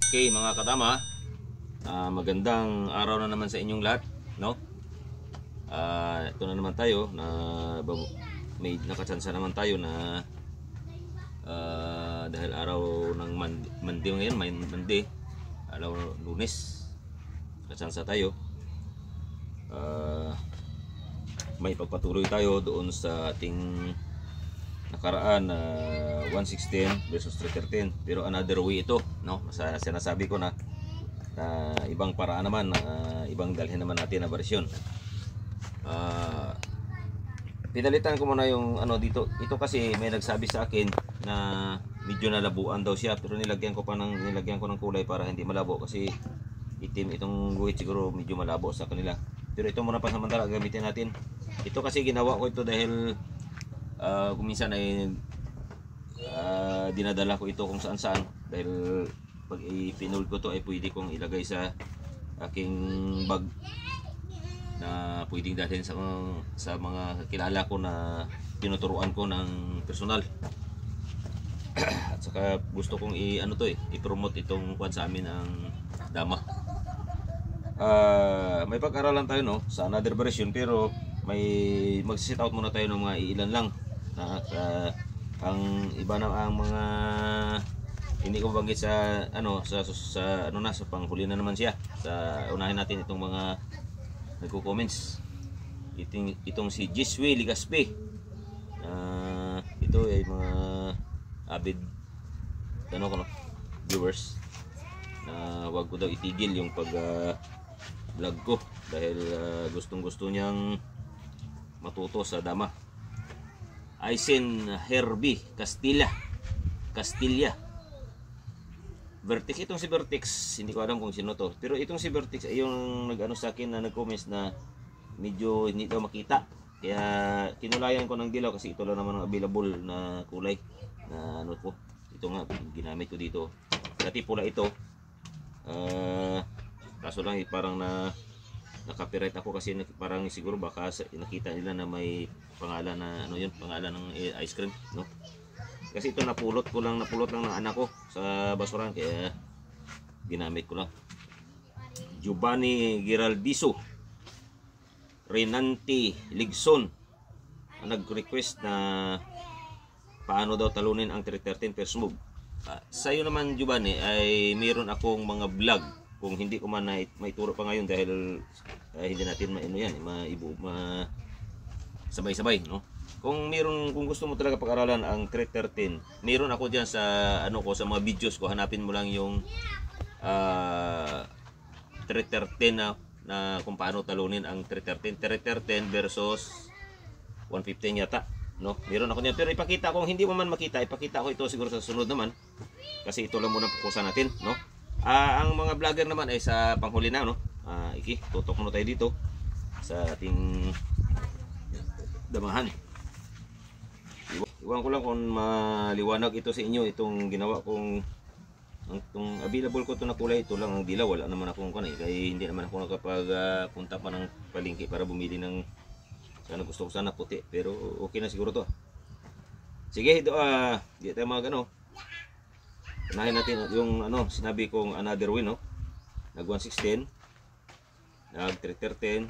Okay mga katama, magandang araw na naman sa inyong lahat, no? Ito na naman tayo na may nakachansa naman tayo na dahil araw ng Monday ngayon, may Monday, araw Lunes, nakachansa tayo. May pagpatuloy tayo doon sa ating nakaraan 116 versus 313, pero another way ito, no? Sinasabi ko na ibang paraan naman, ibang dalhin naman natin na bersyon. Pinalitan ko muna yung ano dito. Ito kasi may nagsabi sa akin na medyo nalabuan daw siya, pero nilagyan ko ng kulay para hindi malabo kasi itim itong guhit, siguro medyo malabo sa kanila. Pero ito muna pansamantala gamitin natin. Ito kasi ginawa ko ito dahil kung minsan ay dinadala ko ito kung saan saan, dahil pag ipinold ko to ay pwede kong ilagay sa aking bag na pwedeng dalhin sa mga kilala ko na tinuturuan ko ng personal. At saka gusto kong i-promote itong kwan sa amin ang dama. May pag-aralan tayo, no, sa another version, pero may mag-set out muna tayo ng mga ilan lang na ang iba na ang mga hindi ko banggit sa sa panghuli na naman siya. Sa unahin natin itong mga nagko-comments. Itong si Jiswe Ligaspe. Ito ay mga avid viewers na wag ko daw itigil yung pag vlog ko dahil gustong-gusto niyang matuto sa dama. Aisen Herbie Castilla. Vertex, itong si Vertex, hindi ko alam kung sino to. Pero itong si Vertex ay yung nag-ano sa akin na nag-comments na medyo hindi daw makita. Kaya kinulayan ko ng dilaw kasi ito lang naman ang available na kulay na ano ko. Ito nga ginamit ko dito. Dati pula ito. Kaso lang parang na-copyright ako kasi parang siguro baka nakita nila na may pangalan na pangalan ng ice cream, no? Kasi ito napulot lang ng anak ko sa basuran, kaya ginamit ko lang. Giovanni Giraldiso Renanti Ligson ang nag-request na paano daw talunin ang 313 per smooth. Sa'yo naman, Giovanni, ay mayroon akong mga vlog. Kung hindi ko man may turo pa ngayon dahil hindi natin sabay-sabay, no? Kung gusto mo talaga pag-aralan ang 313, meron ako diyan sa sa mga videos ko. Hanapin mo lang yung 313 na kung paano talunin ang 313 versus 115 yata, no? Meron ako niyan, pero ipakita ko, kung hindi mo man makita, ipakita ko ito siguro sa sunod naman kasi ito lang muna pukusan natin, no? Ang mga vlogger naman ay sa panghuli na, no? Tutok muna tayo dito sa ating damahan. Iwan ko lang kung maliwanag ito sa inyo, itong ginawa kong itong available ko ito na kulay. Ito lang ang dilaw, wala naman akong kanay, kaya hindi naman ako nakapagpunta pa ng palengke para bumili ng gusto ko sana puti, pero okay na siguro to. Sige, ito di tayo unahin natin yung sinabi kong another way, no? Nag 116, nag 313.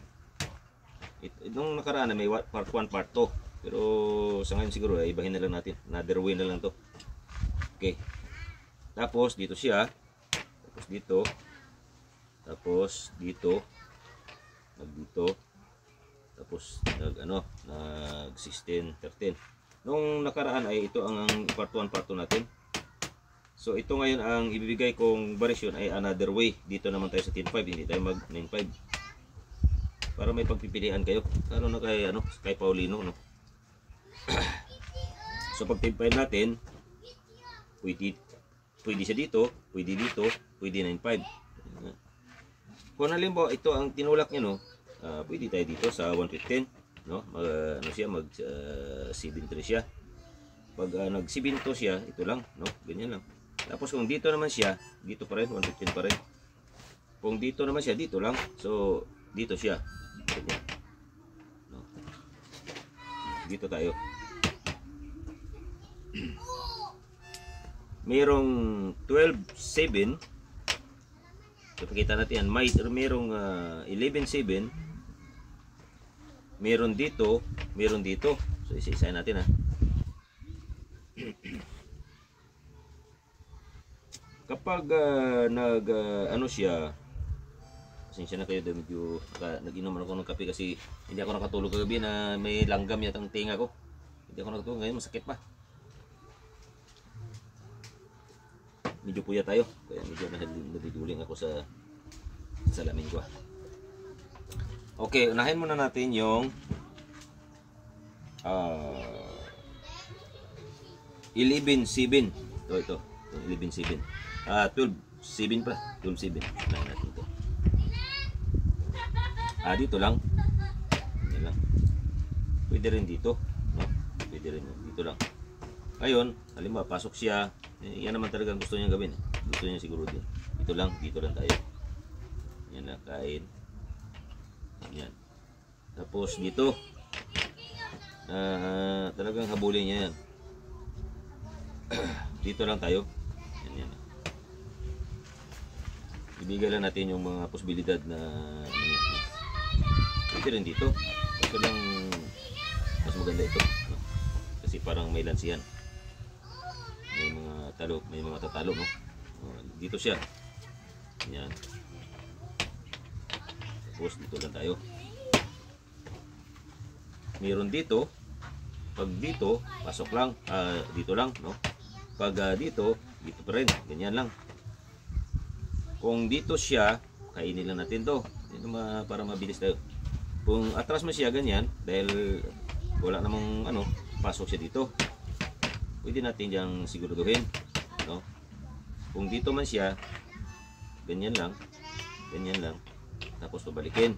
Nung nakaraan na may part 1, part 2. Pero sa ngayon siguro ay ibahin na lang natin. Another way na lang to. Okay. Tapos dito siya. Tapos dito. Tapos dito. Dito. Tapos nag 16, 13. Nung nakaraan ay ito ang part 1, part 2 natin. So ito ngayon ang ibibigay kong variation ay another way. Dito naman tayo sa 10.5, hindi tayo mag 9.5. Para may pagpipilian kayo. Lalo na kay Paulino, no? So pag 10.5 natin, pwede siya dito, pwede dito, pwede 9.5. Kung halimbawa ito ang tinulak niya, no? Pwede tayo dito sa 115, no? Mag 7.3 siya. Pag nag 7.2 siya, ito lang, no? Ganyan lang. Tapos kung dito naman siya, dito pa rin, 115 pa rin. Kung dito naman siya, dito lang. So dito siya. Ganyan. No? Dito tayo. Mayroong 12.7, Ipakita natin yan. Merong 11.7. Meron dito. Meron dito. So isa-isahin natin ha. Kapag ano siya, pasensya na kayo, medyo nag-inom ako ng kape kasi hindi ako nakatulog kagabi na may langgam yata ang tinga ko. Hindi ako nakatulog, ngayon masakit pa. Medyo puya tayo, kaya medyo nabiduling ako sa salamin ko. Okay, unahin muna natin yung 11.7. Ito 11.7. 12.7 pa. 12.7. Unahin natin ito. Dito lang. Yan lang. Pwede rin dito. No? Pwede rin dito lang. Ngayon, halimbawa, pasok siya. Yan naman talaga gusto niya gawin. Gusto niya siguro din. Dito lang tayo. Yan lang, kain. Yan. Tapos dito. Talagang habulin niya yan. Dito lang tayo. Yan. Ibigay lang natin yung mga posibilidad na pwede rin dito. Ito lang mas maganda ito, no? Kasi parang may lansihan. May mga tatalo, no? Dito siya. Yan. Tapos dito lang tayo. Meron dito. Pag dito, pasok lang. Dito lang, no? Pag dito pa rin. Ganyan lang. Kung dito siya, kainin lang natin to. Ito para mabilis tayo. Kung atras mo siya ganyan, dahil wala namang pasok siya dito, pwede natin diyang siguraduhin, no? Kung dito man siya, ganyan lang, tapos pabalikin.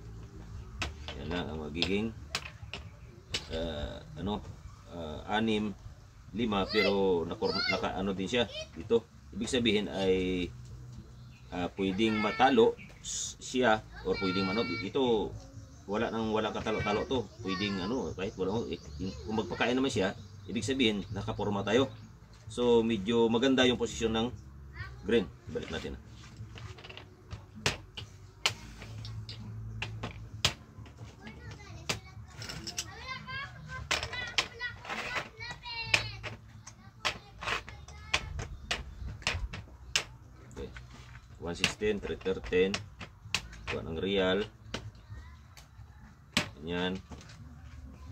Yan lang ang magiging 6, 5, pero naka din siya dito. Ibig sabihin ay pwedeng matalo siya or pwedeng manok. Ito wala katalo-talo to. Pwedeng kahit wala, kung magpakain naman siya, ibig sabihin nakaporma tayo. So medyo maganda yung posisyon ng green. Balik natin. Okay. 116, 313, kuha ng real. Ganyan.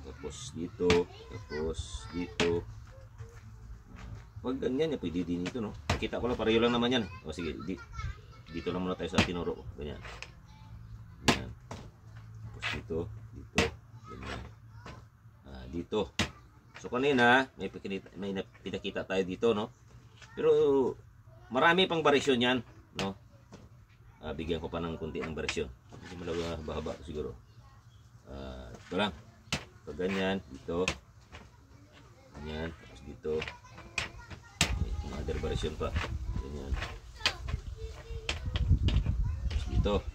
Tapos dito. Pag ganyan, pwede din ito, no? Kita ko lang, pareho lang naman yan. O sige, dito lang muna tayo sa tinuro ko. Ganyan. Ganyan. Tapos dito. Ganyan. Dito. So kanina, may pinakita tayo dito, no? Pero marami pang variasyon yan, no? Bigyan ko pa ng kunti ng variasyon. Hindi malaba siguro. Ito lang. Pag ganyan, dito. Ganyan. Tapos dito. May other variation pa. Ganyan. Tapos dito.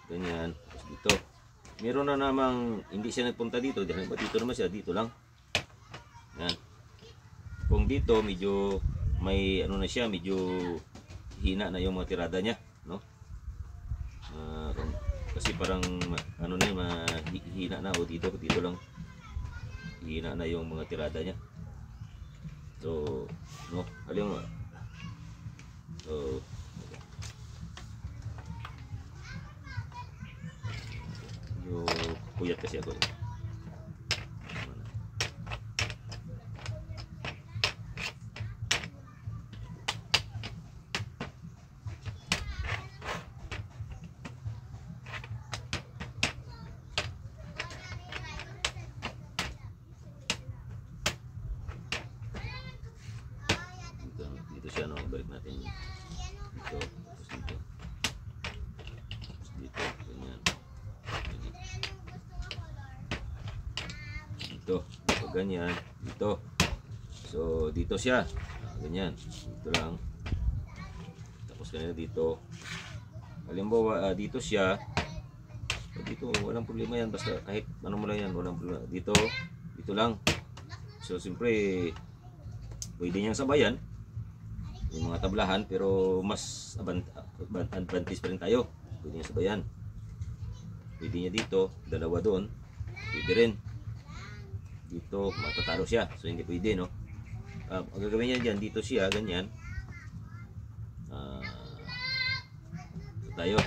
Ganyan. Tapos dito. Meron na namang hindi siya nagpunta dito. Dahil ba dito naman siya? Dito lang. Yan. Kung dito, medyo may na siya, medyo hina na yung mga tirada niya, no? Kasi parang hina na, o dito lang hina na yung mga tirada niya. So no, alam mo, so yung puyat kasi ako. Dito siya, no? Balik natin dito. Tapos dito. Tapos dito. Ganyan. Dito. Dito ganyan. Dito. So dito siya. Ganyan. Dito lang. Tapos kanina dito. Halimbawa dito siya. Dito walang problema yan. Basta kahit ano mo lang yan. Walang problema. Dito. Dito lang. So siyempre pwede niyang sabayan yung mga tablahan, pero mas advantage pa rin tayo. Pwede niya sabayan. Pwede niya dito, dalawa doon. Pwede rin. Dito, matatalo siya. So, hindi pwede, no? Ang gagawin niya dyan, dito siya, ganyan. Ito tayo.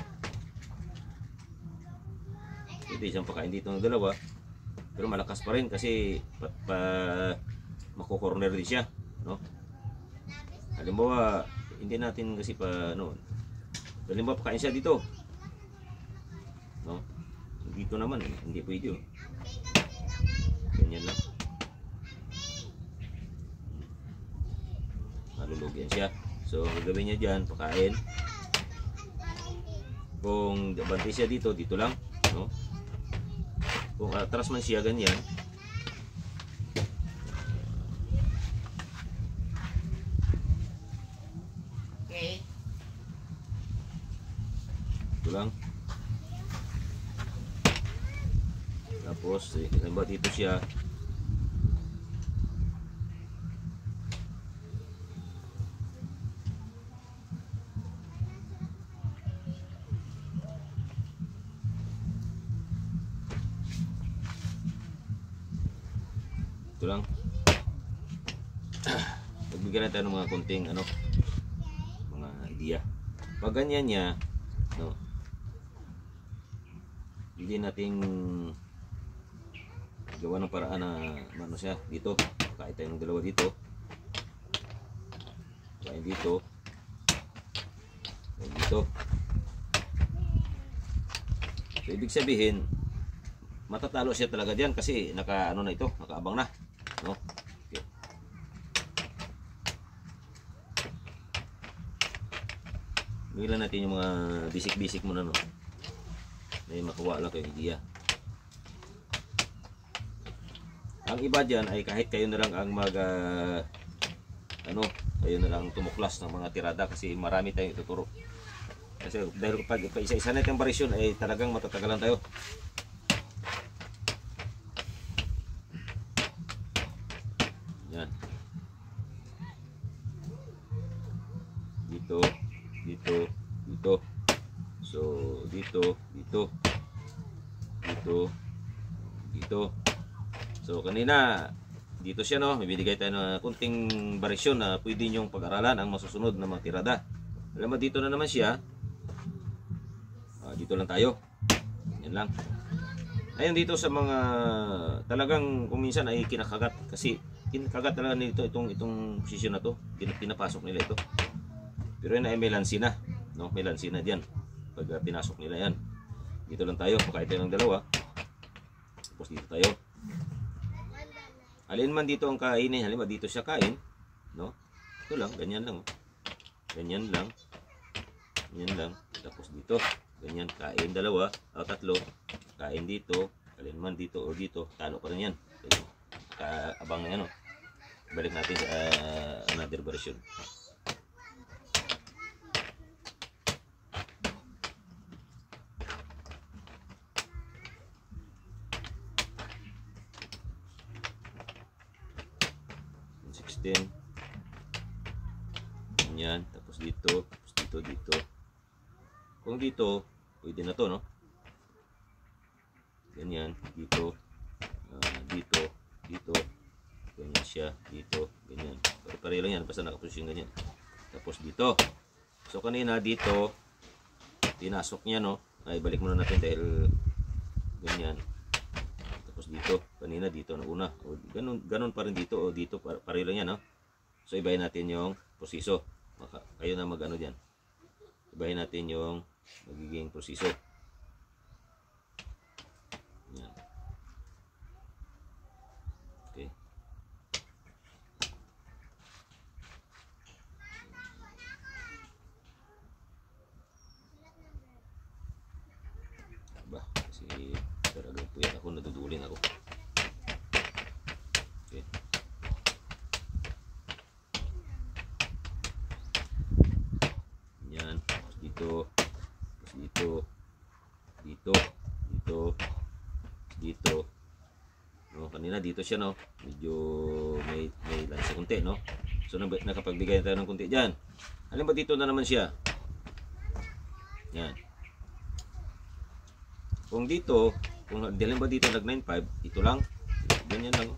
Pwede siyang pakain dito ng dalawa. Pero malakas pa rin kasi mako-corner din siya, no? Halimbawa, hindi natin kasi pa, no? Halimbawa, pakain siya dito. No? Dito naman, hindi pwede, oh. Ganyan lang. Malulugyan siya. So, gagawin niya dyan, pakain. Kung bantay siya dito, dito lang, no? Kung atras man siya, ganyan. Okay. Ito lang. Tapos, halimbawa dito siya. Ito lang. Magbigyan natin ng mga konting mga idea. Pag ganyan niya, no, hindi nating gawa ng paraan na siya dito. Kahit tayo ng dalawa dito. Kain dito. Kain dito. So, ibig sabihin, matatalo siya talaga diyan kasi nakaabang na, no? Okay. Bigyan natin yung mga bisik-bisik muna, no? May makuha lang kayo idea. Ang iba dyan ay kahit kayo na lang ang kayo na lang tumuklas ng mga tirada kasi marami tayong ituturo. Kasi dahil pag isa-isa natin ang varisyon ay talagang matatagalan tayo. Yan. Dito, dito, dito. So, dito, dito, dito, dito. So, kanina, dito siya, no? May binigay tayo ng kunting varisyon na pwede nyong pag-aralan ang masusunod na mga tirada. Alam mo, dito na naman siya. Dito lang tayo. Yan lang. Ayun, dito sa mga talagang kung minsan ay kinakagat. Kasi kinakagat talaga nito itong posisyon na to. Pinapasok nila ito. Pero yun ay may lansina. No? May lansina dyan. Pag pinasok nila yan. Dito lang tayo. Pakain tayo ng dalawa. Tapos dito tayo. Alin man dito ang kainin, halimbawa dito siya kain, no? Ito lang, ganyan lang, oh. Ganyan lang. Ganyan lang. Tapos dito, ganyan kain dalawa o tatlo, kain dito, alin man dito o dito, talo pa rin yan. Abang na yan, oh. Balik natin sa another version. Ganyan, tapos dito, dito. Kung dito, pwede na to, no? Ganyan, dito, dito, ganyan siya, dito, ganyan. Pare-pare lang yan, basta nakaposisyon ganyan. Tapos dito. So kanina dito, pinasok niya, no? Ay, balik muna natin dahil ganyan. Tapos dito, kanina dito na una. O, ganun pa rin dito o dito, pare lang yan, no? So ibahin natin yung proseso. Kayo na mag-ano dyan. Ibahin natin yung magiging proseso. Yan. Okay. Aba, kasi talagang puyat ako, nadudulin ako. Okay. Yan, tapos dito, dito. No, kanina dito siya, no. Medyo may lansa kunti, no. So nakapagbigay tayo ng kunti diyan. Halimbawa dito na naman siya. Yan. Kung dito, kung dalhin ba dito nag 9.5, ito lang. Ganyan lang.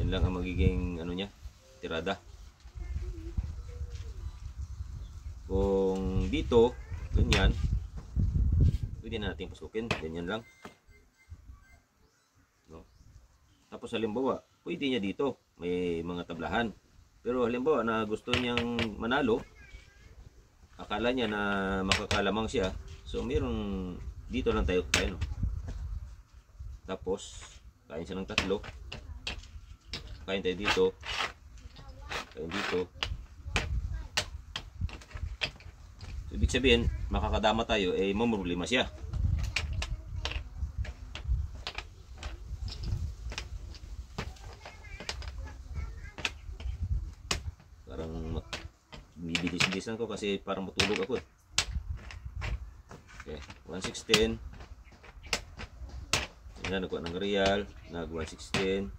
Yan lang ang magiging ano niya, tirada. Kung dito, ganyan, pwede na natin pasukin. Ganyan lang. No? Tapos halimbawa, pwede niya dito. May mga tablahan. Pero halimbawa na gusto niyang manalo, akala niya na makakalamang siya. So, mayroong dito lang tayo, no? Tapos, kain siya ng tatlo. Kain tayo dito. Kain dito. So, ibig sabihin, makakadama tayo, eh, mamroblema siya. Parang bibilis-bilisan ko kasi parang matulog ako. Okay, 116. Yan, nagkuha ng real, nag 116,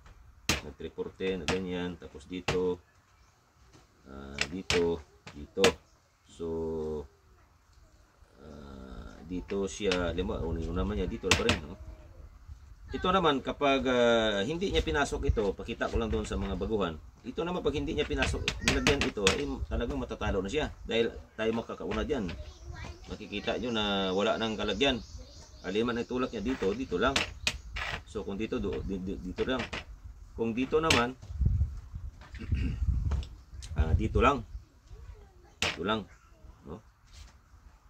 nag 314, na ganyan. Tapos dito, dito. So, dito siya, lima, unin naman niya, dito pa rin. No? Ito naman, kapag hindi niya pinasok ito, pakita ko lang doon sa mga baguhan. Ito naman, pag hindi niya pinasok, nilagyan ito, ay talagang matatalo na siya. Dahil tayo makakauna dyan. Makikita nyo na wala nang kalagyan. Aliman ang tulak niya dito, dito lang. So kung dito, dito lang. Kung dito naman, dito lang. Dito lang. No?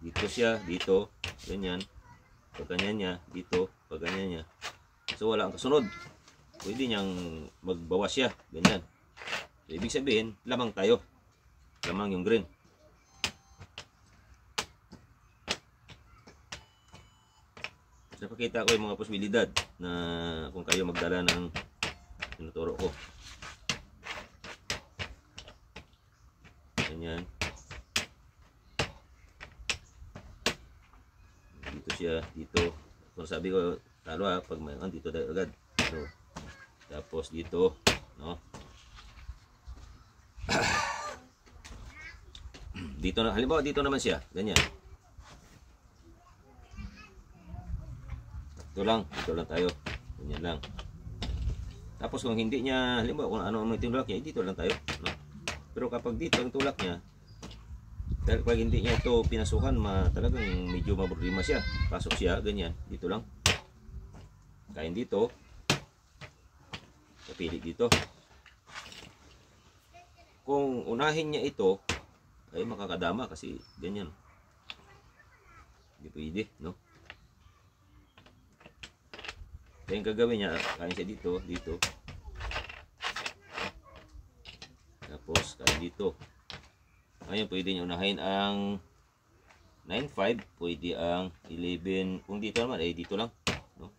Dito siya, dito, ganyan. Pag ganyan niya, dito, pag ganyan niya. So wala ang kasunod. Pwede niyang magbawas siya, ganyan. So, ibig sabihin, lamang tayo. Lamang yung green. Napakita ko yung mga posibilidad na kung kayo magdala ng tinuturo ko. Ganyan. Dito siya, dito. Kung sabi ko, talo pag may dito tayo agad. So, tapos dito, no? Dito na, halimbawa dito naman siya, ganyan. Dito lang tayo. Ganyan lang. Tapos kung hindi niya, halimbawa kung ano ang tulak niya, dito lang tayo. No? Pero kapag dito ang tulak niya, dahil pag hindi niya ito pinasukan, talagang medyo maproblema siya. Pasok siya, ganyan. Dito lang. Kain dito. Kapili dito. Kung unahin niya ito, ay makakadama kasi ganyan. Hindi pwede, no? Kaya yung gagawin niya, kain siya dito, dito. Tapos, kain dito. Ngayon, pwede niya unahin ang 9.5, pwede ang 11. Kung dito naman, ay dito lang. No?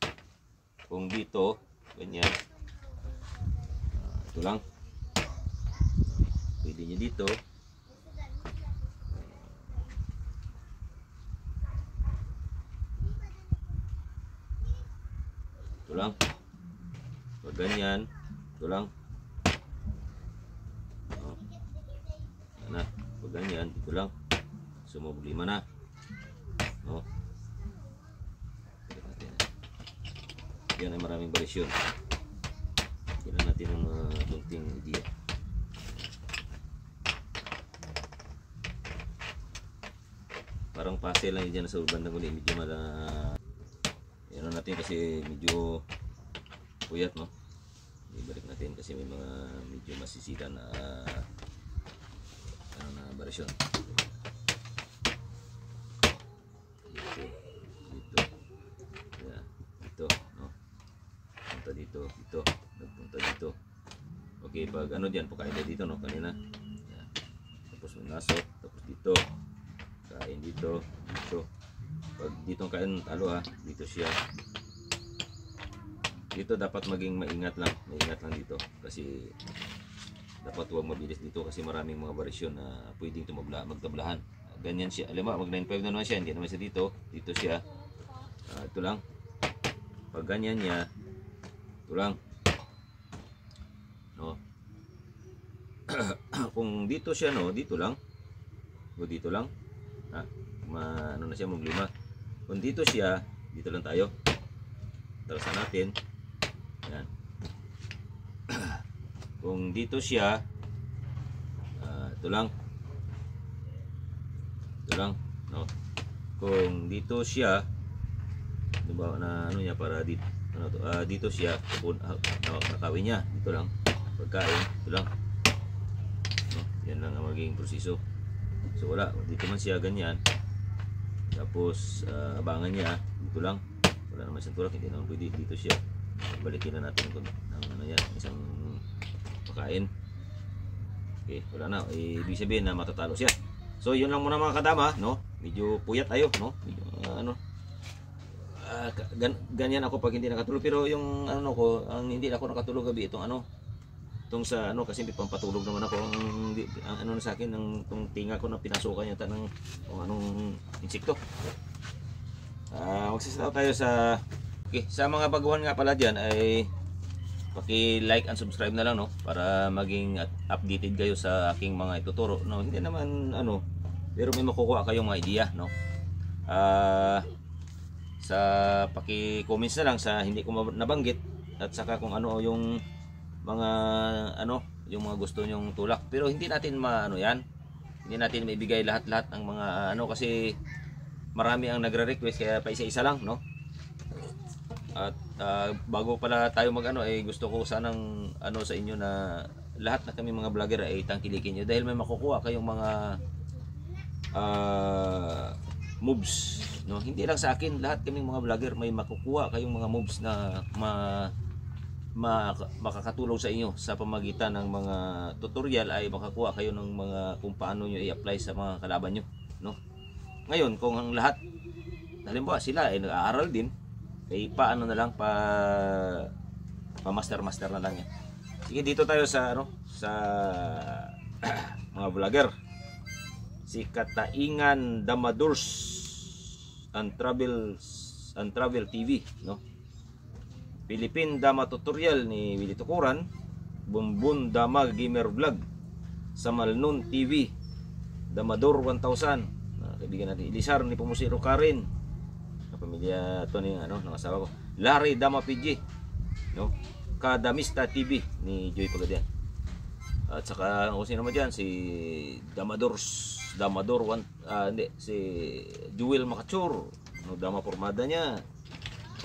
Kung dito, ganyan. Ito lang. Pwede niya dito. Ito lang. Pag ganyan, ito lang. Na, pag ganyan, dito lang. Sumobli na. No? Yan ay maraming variasyon. Kailan natin ng kunting idea. Parang puzzle lang dyan sa bandang uli. Medyo yan natin kasi medyo puyat, no? Ibalik natin kasi may mga medyo masisita na variasyon. Dito. Yeah, dito, no? Punta dito, dito, nagpunta dito. Okay, pag ano diyan, pagkain dito, no, kanina. Yeah. Tapos may nasok, tapos dito. Kain dito, dito. Pag dito kain talo dito siya. Dito dapat maging maingat lang dito kasi dapat huwag mabilis dito kasi maraming mga variasyon na pwedeng magtablahan. Ganyan siya. Alam mo, mag 9.5 na naman siya, hindi naman siya dito. Dito siya. Ito lang. Pag ganyan niya, ito lang. No? Kung dito siya, no, dito lang. O dito lang. Ano na siya, maglima. Kung dito siya, dito lang tayo. Tarasan natin. Yan. Kung dito siya, ito lang. Ito lang, no? Kung dito siya, diba na ano niya para dito, ano to, dito siya, nakawin niya, dito lang. Pagkain, ito lang. No? Yan lang ang magiging proseso. So wala, dito man siya ganyan. Tapos abangan niya, dito lang. Wala naman siyang tulak, hindi naman pwede dito siya. Balikin na natin kung ano yan, isang pagkain. Okay, wala na. Ibig sabihin na matatalo siya. So yun lang muna mga kadama, no? Medyo puyat tayo, no? Medyo, ganyan ako pag hindi nakatulog. Pero yung ano ko, ang hindi ako nakatulog gabi, itong sa kasi may pampatulog naman ako. Ang ano na sa akin, itong tinga ko na pinasukan yata ng kung anong insekto. Magsasalaw tayo sa sa mga baguhan nga pala dyan ay paki-like and subscribe na lang, no, para maging updated kayo sa aking mga ituturo, no. Hindi naman pero may makukuha kayong mga idea, no. Sa paki-comments na lang sa hindi ko nabanggit, at saka kung ano yung mga yung mga gusto nyong tulak. Pero hindi natin yan. Hindi natin maibigay lahat-lahat ng mga kasi marami ang nagre-request, kaya pa isa-isa lang, no. At bago pala tayo gusto ko sanang sa inyo na lahat na kami mga vlogger ay tangkilikin nyo, dahil may makukuha kayong mga moves, no. Hindi lang sa akin, lahat kaming mga vlogger may makukuha kayong mga moves na makakatulong sa inyo sa pamagitan ng mga tutorial. Ay makakuha kayo ng mga kung paano nyo i-apply sa mga kalaban nyo, no. Ngayon kung ang lahat, halimbawa sila ay nag-aaral din, ay paano na lang master na lang yan. Sige, dito tayo sa sa mga vlogger. Si Kataingan Damadors and Travel TV, no. Philippine Dama Tutorial ni Willie Tukuran, Bumbun Dama Gamer Vlog, Samalnon TV, Damador 1000, kaibigan natin Ilisar ni Pumusiro Karin, pamilya to ni ng asawa ko, Larry Dama PG, no. Kadamista TV ni Joy Pagadian, at saka kung sino naman dyan, si Damador si Jewel Makachur, no, Dama Pormada niya.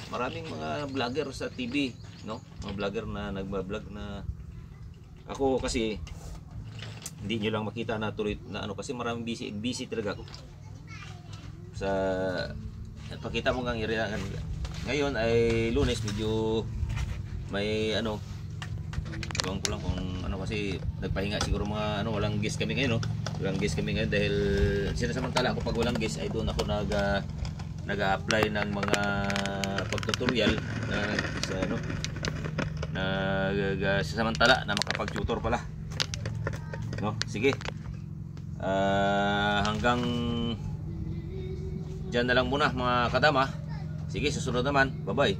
Maraming mga vlogger sa TV, no, mga vlogger na nagba-vlog na ako kasi hindi nyo lang makita na tuloy na kasi maraming busy talaga ako sa pakita mo ngang irilangan. Ngayon ay Lunes, medyo may ewan ko lang kung kasi nagpahinga siguro mga walang guest kami ngayon, no. Walang guest kami ngayon dahil sinasamantala ako pag walang guest ay doon ako nag-a-apply ng mga pagtutorial na sasamantala na makapag-tutor pala, no. Sige, hanggang dyan na lang muna mga kadama. Sige, susunod naman, bye bye.